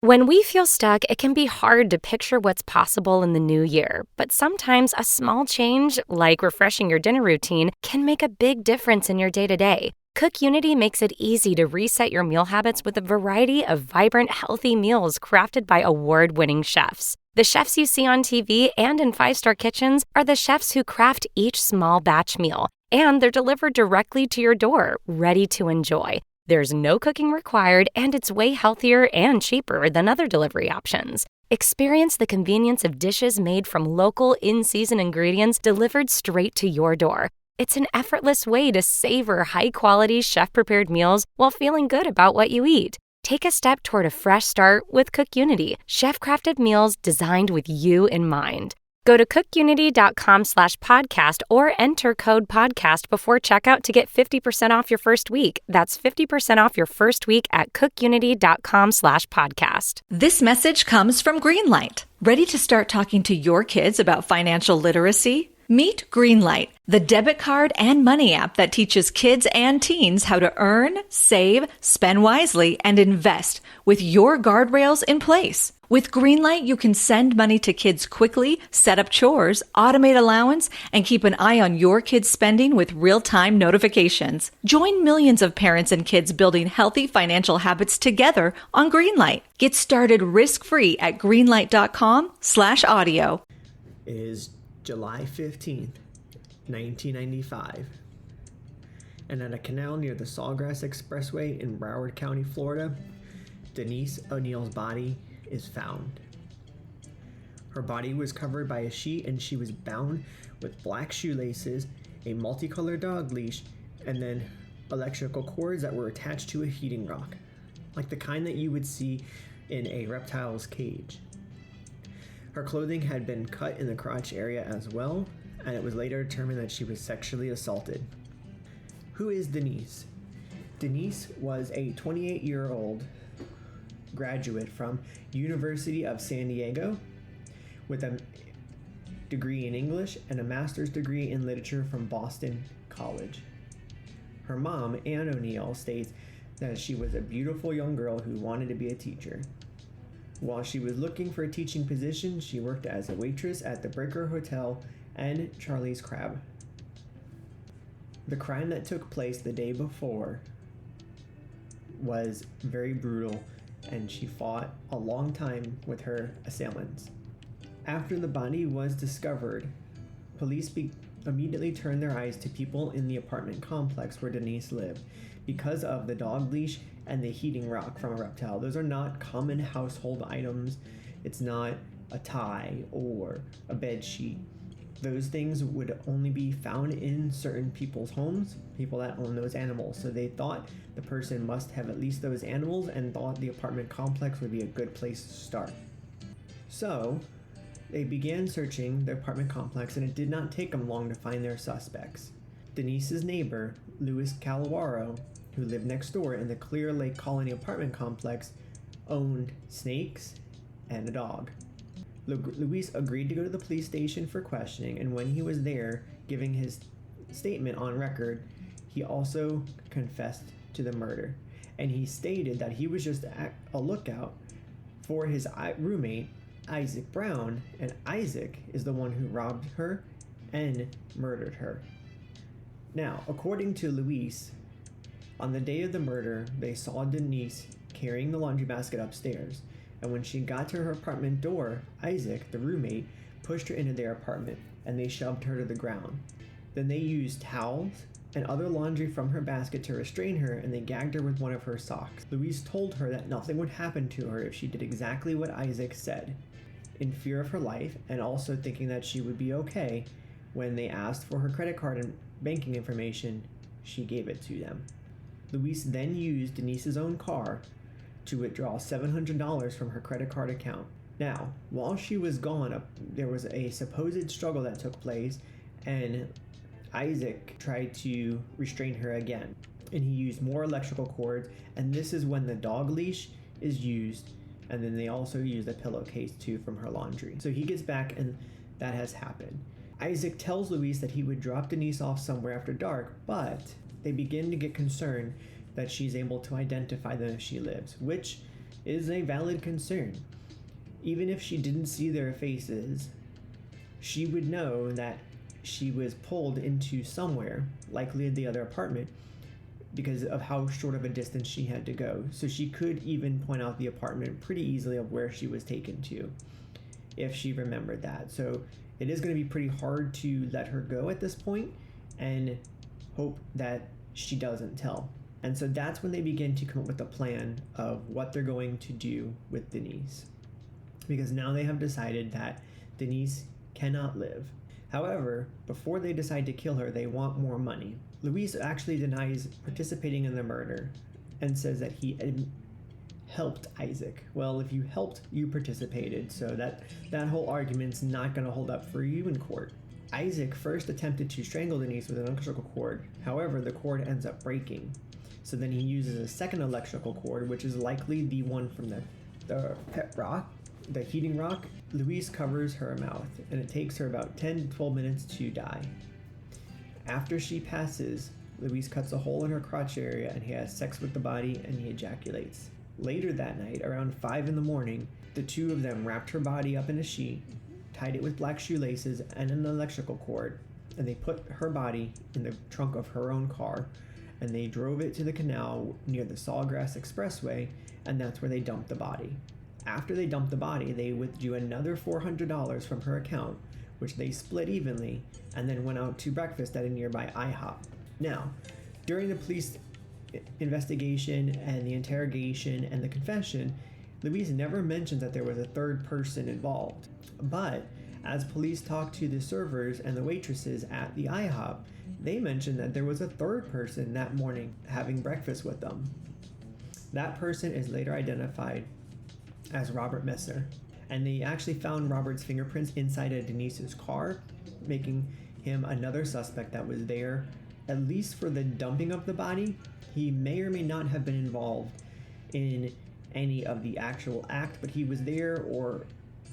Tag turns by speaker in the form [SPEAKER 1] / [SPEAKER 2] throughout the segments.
[SPEAKER 1] When we feel stuck, it can be hard to picture what's possible in the new year, but sometimes a small change, like refreshing your dinner routine, can make a big difference in your day-to-day. Cook Unity makes it easy to reset your meal habits with a variety of vibrant, healthy meals crafted by award-winning chefs. The chefs you see on TV and in five-star kitchens are the chefs who craft each small batch meal, and they're delivered directly to your door, ready to enjoy. There's no cooking required, and it's way healthier and cheaper than other delivery options. Experience the convenience of dishes made from local, in-season ingredients delivered straight to your door. It's an effortless way to savor high-quality, chef-prepared meals while feeling good about what you eat. Take a step toward a fresh start with Cook Unity, chef-crafted meals designed with you in mind. Go to cookunity.com/podcast or enter code podcast before checkout to get 50% off your first week. That's 50% off your first week at cookunity.com/podcast.
[SPEAKER 2] This message comes from Greenlight. Ready to start talking to your kids about financial literacy? Meet Greenlight, the debit card and money app that teaches kids and teens how to earn, save, spend wisely, and invest with your guardrails in place. With Greenlight, you can send money to kids quickly, set up chores, automate allowance, and keep an eye on your kids' spending with real-time notifications. Join millions of parents and kids building healthy financial habits together on Greenlight. Get started risk-free at greenlight.com/audio.
[SPEAKER 3] It is July 15th, 1995, and at a canal near the Sawgrass Expressway in Broward County, Florida, Denise O'Neill's body is found. Her body was covered by a sheet and she was bound with black shoelaces, a multicolored dog leash, and then electrical cords that were attached to a heating rock, like the kind that you would see in a reptile's cage. Her clothing had been cut in the crotch area as well, and it was later determined that she was sexually assaulted. Who is Denise? Denise was a 28-year-old graduate from University of San Diego with a degree in English and a master's degree in literature from Boston College. Her mom, Ann O'Neill, states that she was a beautiful young girl who wanted to be a teacher. While she was looking for a teaching position, she worked as a waitress at the Breaker Hotel and Charlie's Crab. The crime that took place the day before was very brutal, and she fought a long time with her assailants. After the body was discovered, police immediately turned their eyes to people in the apartment complex where Denise lived because of the dog leash and the heating rock from a reptile. Those are not common household items. It's not a tie or a bed sheet. Those things would only be found in certain people's homes, people that own those animals. So they thought the person must have at least those animals and thought the apartment complex would be a good place to start. So they began searching the apartment complex, and it did not take them long to find their suspects. Denise's neighbor, Louis Calawaro, who lived next door in the Clear Lake Colony apartment complex, owned snakes and a dog. Luis agreed to go to the police station for questioning, and when he was there giving his statement on record, he also confessed to the murder. And he stated that he was just a lookout for his roommate, Isaac Brown, and Isaac is the one who robbed her and murdered her. Now, according to Luis, on the day of the murder, they saw Denise carrying the laundry basket upstairs, and when she got to her apartment door, Isaac, the roommate, pushed her into their apartment, and they shoved her to the ground. Then they used towels and other laundry from her basket to restrain her, and they gagged her with one of her socks. Luis told her that nothing would happen to her if she did exactly what Isaac said. In fear of her life, and also thinking that she would be okay, when they asked for her credit card and banking information, she gave it to them. Luis then used Denise's own car to withdraw $700 from her credit card account. Now, while she was gone, there was a supposed struggle that took place, and Isaac tried to restrain her again, and he used more electrical cords, and this is when the dog leash is used, and then they also used a pillowcase too from her laundry. So he gets back, and that has happened. Isaac tells Luis that he would drop Denise off somewhere after dark, but they begin to get concerned that she's able to identify them if she lives, which is a valid concern. Even if she didn't see their faces, she would know that she was pulled into somewhere, likely the other apartment, because of how short of a distance she had to go. So she could even point out the apartment pretty easily of where she was taken to, if she remembered that. So it is going to be pretty hard to let her go at this point and hope that she doesn't tell. And so that's when they begin to come up with a plan of what they're going to do with Denise, because now they have decided that Denise cannot live. However, before they decide to kill her, they want more money. Luis actually denies participating in the murder and says that he helped Isaac. Well, if you helped, you participated, so that whole argument's not going to hold up for you in court. Isaac first attempted to strangle Denise with an electrical cord. However, the cord ends up breaking. So then he uses a second electrical cord, which is likely the one from the pet rock, the heating rock. Luis covers her mouth, and it takes her about 10 to 12 minutes to die. After she passes, Luis cuts a hole in her crotch area, and he has sex with the body, and he ejaculates. Later that night, around 5 in the morning, the two of them wrapped her body up in a sheet, tied it with black shoelaces and an electrical cord, and they put her body in the trunk of her own car, and they drove it to the canal near the Sawgrass Expressway, and that's where they dumped the body. After they dumped the body, they withdrew another $400 from her account, which they split evenly, and then went out to breakfast at a nearby IHOP. Now, during the police investigation and the interrogation and the confession, Luis never mentioned that there was a third person involved. But as police talked to the servers and the waitresses at the IHOP, they mentioned that there was a third person that morning having breakfast with them. That person is later identified as Robert Messer, and they actually found Robert's fingerprints inside of Denise's car, making him another suspect that was there, at least for the dumping of the body. He may or may not have been involved in any of the actual act, but he was there, or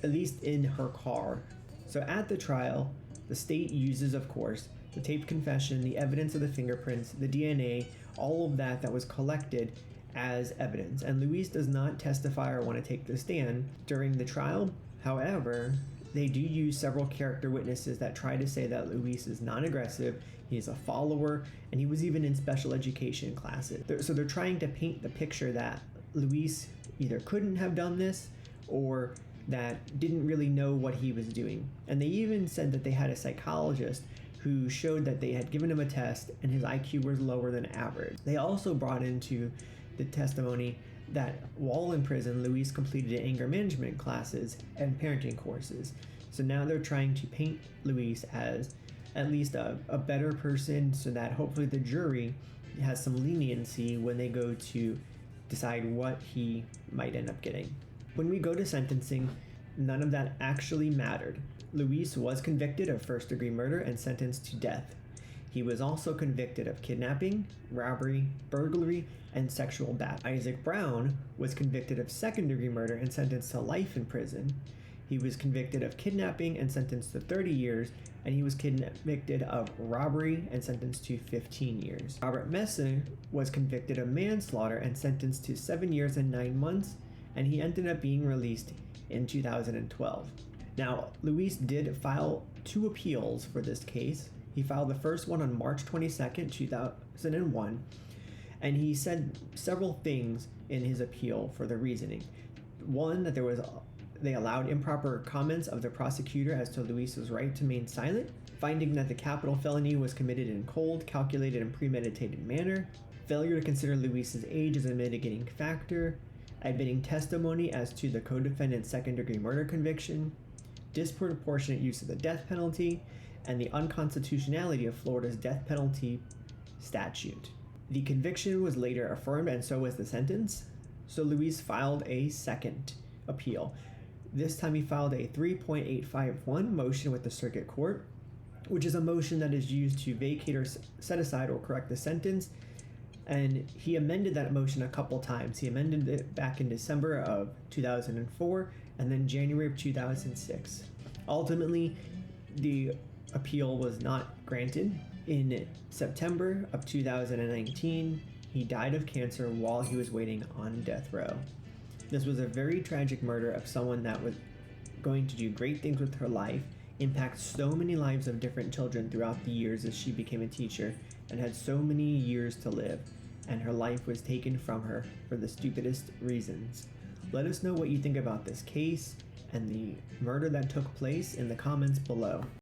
[SPEAKER 3] at least in her car. So at the trial, the state uses, of course, the taped confession, the evidence of the fingerprints, the DNA, all of that was collected as evidence. And Luis does not testify or want to take the stand during the trial. However, they do use several character witnesses that try to say that Luis is non-aggressive, he's a follower, and he was even in special education classes. So they're trying to paint the picture that Luis either couldn't have done this or that didn't really know what he was doing. And they even said that they had a psychologist who showed that they had given him a test and his IQ was lower than average. They also brought into the testimony that while in prison, Luis completed anger management classes and parenting courses. So now they're trying to paint Luis as at least a better person, so that hopefully the jury has some leniency when they go to decide what he might end up getting. When we go to sentencing, none of that actually mattered. Luis was convicted of first-degree murder and sentenced to death. He was also convicted of kidnapping, robbery, burglary, and sexual battery. Isaac Brown was convicted of second-degree murder and sentenced to life in prison. He was convicted of kidnapping and sentenced to 30 years, and he was convicted of robbery and sentenced to 15 years. Robert Messer was convicted of manslaughter and sentenced to 7 years and 9 months, and he ended up being released in 2012. Now, Luis did file 2 appeals for this case. He filed the first one on March 22nd, 2001, and he said several things in his appeal for the reasoning. One, that they allowed improper comments of the prosecutor as to Luis's right to remain silent, finding that the capital felony was committed in cold, calculated, and premeditated manner, failure to consider Luis's age as a mitigating factor, admitting testimony as to the co-defendant's second-degree murder conviction, disproportionate use of the death penalty, and the unconstitutionality of Florida's death penalty statute. The conviction was later affirmed, and so was the sentence, so Luis filed a second appeal. This time he filed a 3.851 motion with the circuit court, which is a motion that is used to vacate or set aside or correct the sentence, and he amended that motion a couple times. He amended it back in December of 2004 and then January of 2006. Ultimately, the appeal was not granted. In September of 2019, he died of cancer while he was waiting on death row. This was a very tragic murder of someone that was going to do great things with her life, impact so many lives of different children throughout the years as she became a teacher, and had so many years to live, and her life was taken from her for the stupidest reasons. Let us know what you think about this case and the murder that took place in the comments below.